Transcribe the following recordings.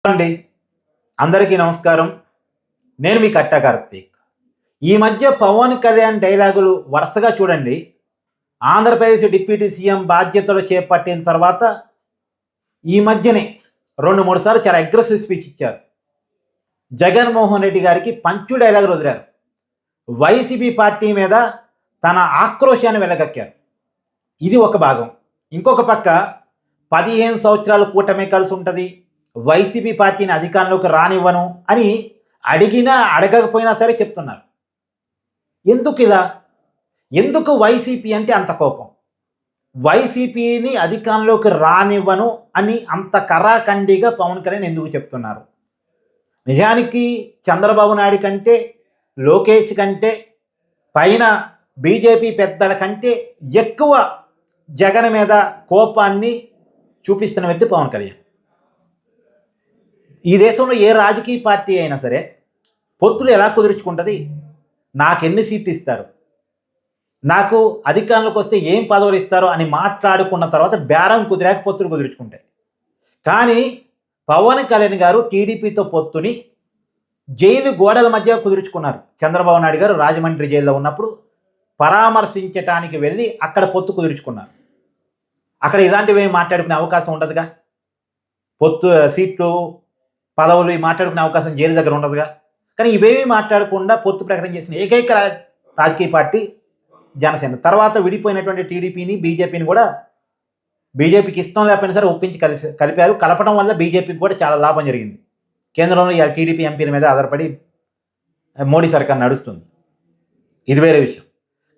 అండి అందరికీ నమస్కారం. నేను మీ కట్టా కార్తీక్. ఈ మధ్య పవన్ కళ్యాణ్ డైలాగులు వరుసగా చూడండి. ఆంధ్రప్రదేశ్ డిప్యూటీ సీఎం బాధ్యతలు చేపట్టిన తర్వాత ఈ మధ్యనే 2, 3 సార్లు చాలా అగ్రెసివ్ స్పీచ్ ఇచ్చారు. జగన్మోహన్ రెడ్డి గారికి పంచు డైలాగులు వదిలారు. వైసీపీ పార్టీ మీద తన ఆక్రోశాన్ని వెలగక్కారు. ఇది ఒక భాగం. ఇంకొక పక్క 15 సంవత్సరాలు కూటమి కలిసి ఉంటుంది, వైసీపీ పార్టీని అధికారంలోకి రానివ్వను అని అడిగినా అడగకపోయినా సరే చెప్తున్నారు. ఎందుకు ఇలా? ఎందుకు వైసీపీ అంటే అంత కోపం? వైసీపీని అధికారంలోకి రానివ్వను అని అంత కరాఖండిగా పవన్ కళ్యాణ్ ఎందుకు చెప్తున్నారు? నిజానికి చంద్రబాబు నాయుడు కంటే, లోకేష్ కంటే, పైన బీజేపీ పెద్దల కంటే ఎక్కువ జగన్ మీద కోపాన్ని చూపిస్తున్న వ్యక్తి పవన్ కళ్యాణ్. ఈ దేశంలో ఏ రాజకీయ పార్టీ అయినా సరే పొత్తులు ఎలా కుదుర్చుకుంటుంది? నాకెన్ని సీట్లు ఇస్తారు, నాకు అధికారంలోకి వస్తే ఏం పదవులు ఇస్తారో అని మాట్లాడుకున్న తర్వాత బేరం కుదిరాక పొత్తులు కుదుర్చుకుంటాయి. కానీ పవన్ కళ్యాణ్ గారు టీడీపీతో పొత్తుని జైలు గోడల మధ్య కుదుర్చుకున్నారు. చంద్రబాబు నాయుడు గారు రాజమండ్రి జైల్లో ఉన్నప్పుడు పరామర్శించడానికి వెళ్ళి అక్కడ పొత్తు కుదుర్చుకున్నారు. అక్కడ ఇలాంటివి మాట్లాడుకునే అవకాశం ఉండదుగా. పొత్తు సీట్లు, పదవులు మాట్లాడుకునే అవకాశం జైలు దగ్గర ఉండదుగా. కానీ ఇవేమీ మాట్లాడకుండా పొత్తు ప్రకటన చేసిన ఏకైక రాజకీయ పార్టీ జనసేన. తర్వాత విడిపోయినటువంటి టీడీపీని, బీజేపీని కూడా బీజేపీకి ఇష్టం లేకపోయినా సరే ఒప్పించి కలిపారు. కలపడం వల్ల బీజేపీకి కూడా చాలా లాభం జరిగింది. కేంద్రంలో ఇవాళ టీడీపీ ఎంపీల మీద ఆధారపడి మోడీ సర్కార్ నడుస్తుంది. ఇది వేరే విషయం.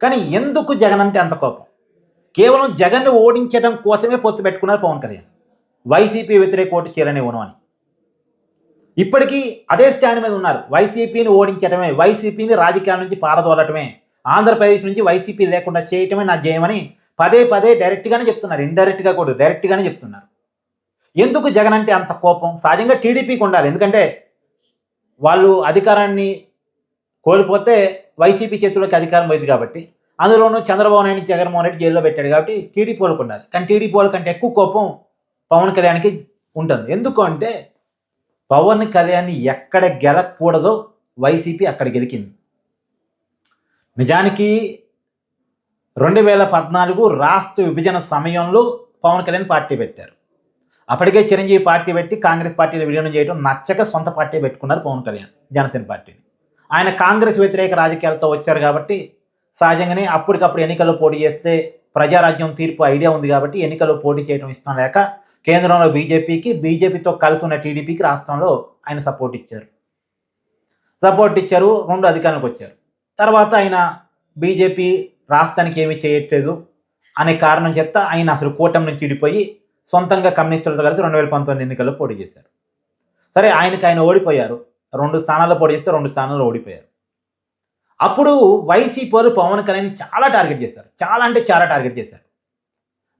కానీ ఎందుకు జగన్ అంటే అంత కోపం? కేవలం జగన్ను ఓడించడం కోసమే పొత్తు పెట్టుకున్నారు పవన్ కళ్యాణ్. వైసీపీ వ్యతిరేక ఓటు చేరనివ్వను అని. ఇప్పటికీ అదే స్టాండ్ మీద ఉన్నారు. వైసీపీని ఓడించడమే, వైసీపీని రాజకీయాల నుంచి పారదోలటమే, ఆంధ్రప్రదేశ్ నుంచి వైసీపీ లేకుండా చేయటమే నా జయమని పదే పదే డైరెక్ట్గానే చెప్తున్నారు. ఇండైరెక్ట్గా కూడా డైరెక్ట్గానే చెప్తున్నారు. ఎందుకు జగన్ అంటే అంత కోపం? సహజంగా టీడీపీకి ఉండాలి. ఎందుకంటే వాళ్ళు అధికారాన్ని కోల్పోతే వైసీపీ చేతుల్లోకి అధికారం పోయింది కాబట్టి, అందులోనూ చంద్రబాబు నాయుడు జగన్మోహన్ రెడ్డి జైల్లో పెట్టాడు కాబట్టి టీడీపీ వాళ్ళకు ఉండాలి. కానీ టీడీపీ వాళ్ళ కంటే ఎక్కువ కోపం పవన్ కళ్యాణ్కి ఉంటుంది. ఎందుకు అంటే పవన్ కళ్యాణ్ ఎక్కడ గెలకూడదో వైసీపీ అక్కడ గెలికింది. నిజానికి 2014 రాష్ట్ర విభజన సమయంలో పవన్ కళ్యాణ్ పార్టీ పెట్టారు. అప్పటికే చిరంజీవి పార్టీ పెట్టి కాంగ్రెస్ పార్టీలో విలీనం చేయడం నచ్చక సొంత పార్టీ పెట్టుకున్నారు పవన్ కళ్యాణ్, జనసేన పార్టీని. ఆయన కాంగ్రెస్ వ్యతిరేక రాజకీయాలతో వచ్చారు కాబట్టి సహజంగానే అప్పటికప్పుడు ఎన్నికల్లో పోటీ చేస్తే ప్రజారాజ్యం తీర్పు ఐడియా ఉంది కాబట్టి ఎన్నికల్లో పోటీ చేయడం ఇష్టం లేక కేంద్రంలో బీజేపీకి, బీజేపీతో కలిసి ఉన్న టీడీపీకి రాష్ట్రంలో ఆయన సపోర్ట్ ఇచ్చారు. 2 అధికారంలోకి వచ్చారు. తర్వాత ఆయన బీజేపీ రాష్ట్రానికి ఏమీ చేయట్లేదు అనే కారణం చేత ఆయన అసలు కూటమి నుంచి విడిపోయి సొంతంగా కమ్యూనిస్టులతో కలిసి 2019 ఎన్నికల్లో పోటీ చేశారు. సరే, ఆయన ఓడిపోయారు. 2 స్థానాల్లో పోటీ చేస్తే 2 స్థానాల్లో ఓడిపోయారు. అప్పుడు వైసీపీ వాళ్ళు పవన్ కళ్యాణ్ చాలా టార్గెట్ చేశారు. చాలా అంటే చాలా టార్గెట్ చేశారు.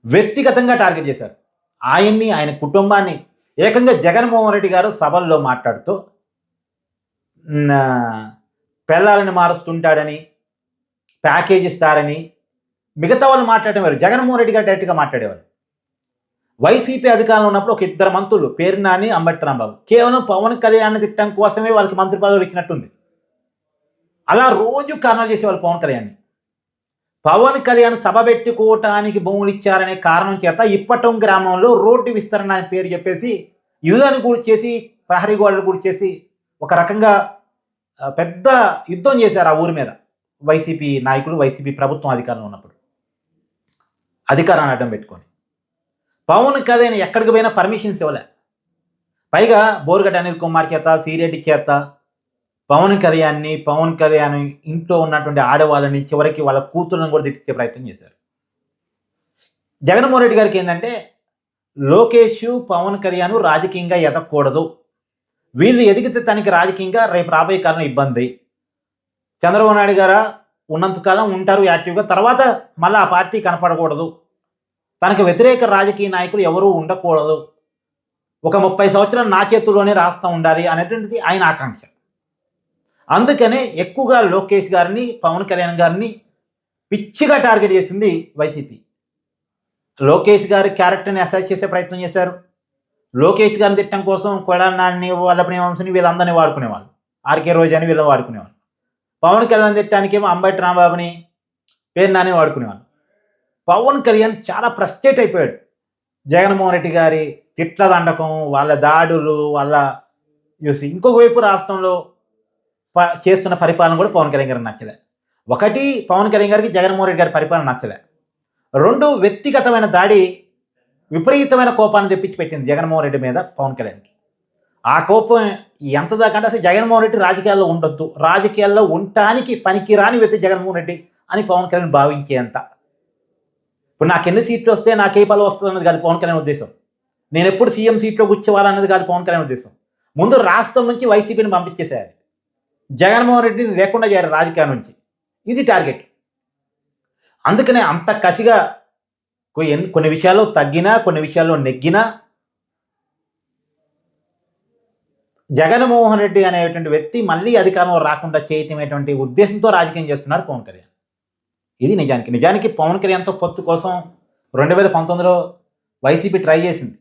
వ్యక్తిగతంగా టార్గెట్ చేశారు. ఆయన్ని, ఆయన కుటుంబాన్ని. ఏకంగా జగన్మోహన్ రెడ్డి గారు సభల్లో మాట్లాడుతూ పెళ్ళాలని మారుస్తుంటాడని, ప్యాకేజ్ ఇస్తారని మిగతా వాళ్ళు మాట్లాడటం వేరు. జగన్మోహన్ రెడ్డి గారు డైరెక్ట్గా మాట్లాడేవారు. వైసీపీ అధికారంలో ఉన్నప్పుడు ఒక 2 మంత్రులు, పేరు నాని, అంబటి రాంబాబు, కేవలం పవన్ కళ్యాణ్ తిట్టడం కోసమే వాళ్ళకి మంత్రి పదవులు ఇచ్చినట్టుంది. అలా రోజు కారణాలు చేసేవాళ్ళు పవన్ కళ్యాణ్ని. పవన్ కళ్యాణ్ సభ పెట్టుకోవటానికి భూములు ఇచ్చారనే కారణం చేత ఇప్పటం గ్రామంలో రోడ్డు విస్తరణ అనే పేరు చెప్పేసి ఇళ్ళను గురి చేసి, ప్రహరీ గోడలు గురి చేసి ఒక రకంగా పెద్ద యుద్ధం చేశారు ఆ ఊరి మీద. వైసీపీ నాయకులు, వైసీపీ ప్రభుత్వం అధికారంలో ఉన్నప్పుడు అధికారాన్ని అడ్డం పెట్టుకొని పవన్ కళ్యాణ్ ఎక్కడికి పోయినా పర్మిషన్స్ ఇవ్వలే. పైగా బోరుగడ్డ అనిల్ కుమార్ చేత, సిరెడ్డి చేత పవన్ కళ్యాణ్ ఇంట్లో ఉన్నటువంటి ఆడవాళ్ళని, చివరికి వాళ్ళ కూతుర్లను కూడా తిట్టించే ప్రయత్నం చేశారు. జగన్మోహన్ రెడ్డి గారికి ఏంటంటే లోకేష్, పవన్ కళ్యాణ్ రాజకీయంగా ఎదగకూడదు, వీళ్ళు ఎదిగితే తనకి రాజకీయంగా రేపు రాబోయే కాలం ఇబ్బంది. చంద్రబాబు నాయుడు గారు ఉన్నంతకాలం ఉంటారు యాక్టివ్గా, తర్వాత మళ్ళీ ఆ పార్టీ కనపడకూడదు, తనకు వ్యతిరేక రాజకీయ నాయకులు ఎవరూ ఉండకూడదు, ఒక 30 సంవత్సరాలు నా చేతుల్లోనే రాష్ట్రం ఉండాలి అనేటువంటిది ఆయన ఆకాంక్ష. అందుకనే ఎక్కువగా లోకేష్ గారిని, పవన్ కళ్యాణ్ గారిని పిచ్చిగా టార్గెట్ చేసింది వైసీపీ. లోకేష్ గారి క్యారెక్టర్ని అసైజ్ చేసే ప్రయత్నం చేశారు. లోకేష్ గారిని తిట్టడం కోసం కొడాలి నాని, వల్లభనేని వంశీని వీళ్ళందరినీ వాడుకునేవాళ్ళు. ఆర్కే రోజా అని వీళ్ళని వాడుకునేవాళ్ళు. పవన్ కళ్యాణ్ తిట్టడానికేమో అంబటి రాంబాబుని, పేరు నాని వాడుకునేవాళ్ళు. పవన్ కళ్యాణ్ చాలా ఫ్రస్ట్రేట్ అయిపోయాడు. జగన్మోహన్ రెడ్డి గారి తిట్ల దండకం, వాళ్ళ దాడులు, వాళ్ళ చూసి ఇంకొక వైపు రాష్ట్రంలో చేస్తున్న పరిపాలన కూడా పవన్ కళ్యాణ్ గారికి నచ్చలే. ఒకటి, పవన్ కళ్యాణ్ గారికి జగన్మోహన్ రెడ్డి గారి పరిపాలన నచ్చలే. 2, వ్యక్తిగతమైన దాడి విపరీతమైన కోపాన్ని తెప్పించి పెట్టింది జగన్మోహన్ రెడ్డి మీద పవన్ కళ్యాణ్కి. ఆ కోపం ఎంత దాకా అంటే అసలు జగన్మోహన్ రెడ్డి రాజకీయాల్లో ఉండొద్దు, రాజకీయాల్లో ఉండటానికి పనికిరాని వ్యక్తి జగన్మోహన్ రెడ్డి అని పవన్ కళ్యాణ్ భావించేంత. ఇప్పుడు నాకు ఎన్ని సీట్లు వస్తే నాకు ఏ పదవి వస్తుంది అన్నది కాదు పవన్ కళ్యాణ్ ఉద్దేశం. నేను ఎప్పుడు సీఎం సీట్లో కూర్చోవాలన్నది కాదు పవన్ కళ్యాణ్ ఉద్దేశం. ముందు రాష్ట్రం నుంచి వైసీపీని పంపించేసేయాలి, జగన్మోహన్ రెడ్డిని లేకుండా చేయాలి రాజకీయాల నుంచి. ఇది టార్గెట్. అందుకనే అంత కసిగా కొన్ని విషయాల్లో తగ్గినా, కొన్ని విషయాల్లో నెగ్గినా జగన్మోహన్ రెడ్డి అనేటువంటి వ్యక్తి మళ్ళీ అధికారంలో రాకుండా చేయటమేటువంటి ఉద్దేశంతో రాజకీయం చేస్తున్నారు పవన్ కళ్యాణ్. ఇది నిజానికి పవన్ కళ్యాణ్తో పొత్తు కోసం 2019లో వైసీపీ ట్రై చేసింది.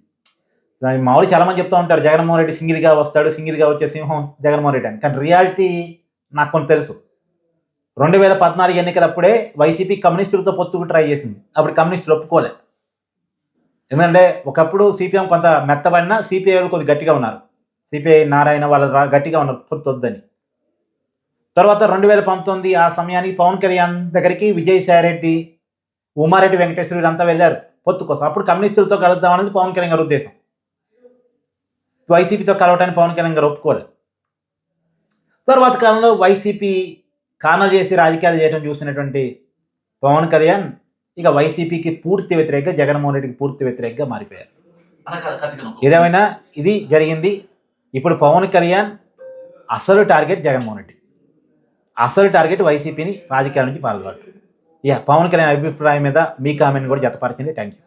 మామూలు చాలామంది చెప్తూ ఉంటారు జగన్మోహన్ రెడ్డి సింగిల్గా వస్తాడు, సింగిల్గా వచ్చే సింహం జగన్మోహన్ రెడ్డి అని. కానీ రియాలిటీ నాకు కొంత తెలుసు. 2014 ఎన్నికలప్పుడే వైసీపీ కమ్యూనిస్టులతో పొత్తుకు ట్రై చేసింది. అప్పుడు కమ్యూనిస్టులు ఒప్పుకోలే. ఎందుకంటే ఒకప్పుడు సిపిఎం కొంత మెత్తబడినా సిపిఐలు కొద్దిగా గట్టిగా ఉన్నారు. సిపిఐ నారాయణ వాళ్ళు గట్టిగా ఉన్నారు పొత్తు వద్దని. తర్వాత 2019 ఆ సమయానికి పవన్ కళ్యాణ్ దగ్గరికి విజయసాయిరెడ్డి, ఉమారెడ్డి వెంకటేశ్వర అంతా వెళ్ళారు పొత్తు కోసం. అప్పుడు కమ్యూనిస్టులతో కలుద్దాం అనేది పవన్ కళ్యాణ్ గారి ఉద్దేశం. వైసీపీతో కలవటానికి పవన్ కళ్యాణ్ గారు ఒప్పుకోలేదు. తర్వాత కాలంలో వైసీపీ కానలు చేసి రాజకీయాలు చేయడం చూసినటువంటి పవన్ కళ్యాణ్ ఇక వైసీపీకి పూర్తి వ్యతిరేకంగా, జగన్మోహన్ రెడ్డికి పూర్తి వ్యతిరేకంగా మారిపోయారు. ఏదేమైనా ఇది జరిగింది. ఇప్పుడు పవన్ కళ్యాణ్ అసలు టార్గెట్ జగన్మోహన్ రెడ్డి, అసలు టార్గెట్ వైసీపీని రాజకీయాల నుంచి పాల్గొనడం. పవన్ కళ్యాణ్ అభిప్రాయం మీద మీ కామెంట్ కూడా జతపరచండి. Thank you.